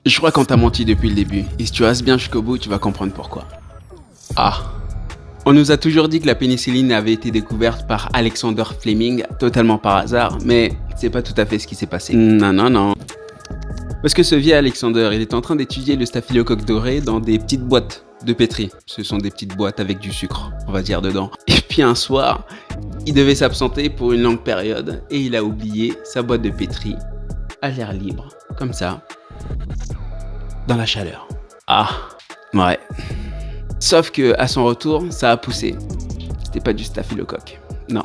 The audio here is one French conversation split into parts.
Je crois qu'on t'a menti depuis le début, et si tu restes bien jusqu'au bout, tu vas comprendre pourquoi. Ah. On nous a toujours dit que la pénicilline avait été découverte par Alexander Fleming, totalement par hasard, mais c'est pas tout à fait ce qui s'est passé. Non. Parce que ce vieux Alexander, il est en train d'étudier le staphylocoque doré dans des petites boîtes de pétri. Ce sont des petites boîtes avec du sucre, on va dire, dedans. Et puis un soir, il devait s'absenter pour une longue période, et il a oublié sa boîte de pétri à l'air libre, comme ça, dans la chaleur. Ah, ouais. Sauf que à son retour, ça a poussé. C'était pas du staphylocoque. Non.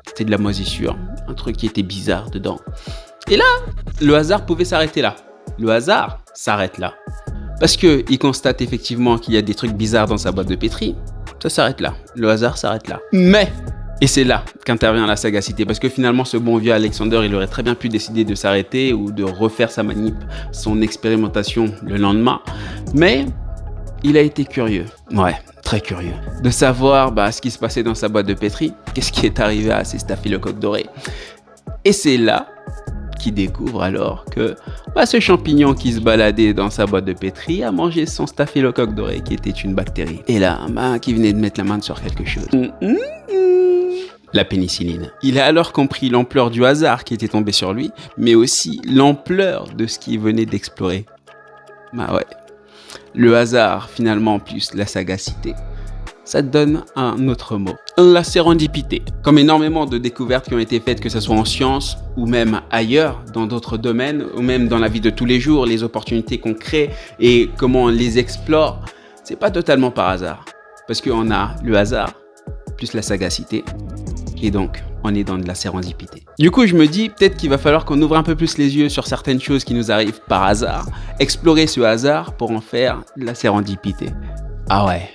C'était de la moisissure. Un truc qui était bizarre dedans. Et là, le hasard pouvait s'arrêter là. Le hasard s'arrête là. Parce que il constate effectivement qu'il y a des trucs bizarres dans sa boîte de pétri. Ça s'arrête là. Le hasard s'arrête là. Mais, et c'est là qu'intervient la sagacité. Parce que finalement, ce bon vieux Alexander, il aurait très bien pu décider de s'arrêter ou de refaire sa manip, son expérimentation le lendemain. Mais il a été curieux, ouais, très curieux, de savoir ce qui se passait dans sa boîte de pétri, qu'est-ce qui est arrivé à ces staphylocoques dorés. Et c'est là qu'il découvre alors que ce champignon qui se baladait dans sa boîte de pétri a mangé son staphylocoque doré qui était une bactérie. Et là, qui venait de mettre la main sur quelque chose. La pénicilline. Il a alors compris l'ampleur du hasard qui était tombé sur lui, mais aussi l'ampleur de ce qu'il venait d'explorer. Ouais. Le hasard, finalement, plus la sagacité, ça donne un autre mot. La sérendipité. Comme énormément de découvertes qui ont été faites, que ce soit en sciences ou même ailleurs, dans d'autres domaines, ou même dans la vie de tous les jours, les opportunités qu'on crée et comment on les explore, c'est pas totalement par hasard. Parce qu'on a le hasard, plus la sagacité, et donc on est dans de la sérendipité. Du coup, je me dis peut-être qu'il va falloir qu'on ouvre un peu plus les yeux sur certaines choses qui nous arrivent par hasard, explorer ce hasard pour en faire de la sérendipité. Ah ouais.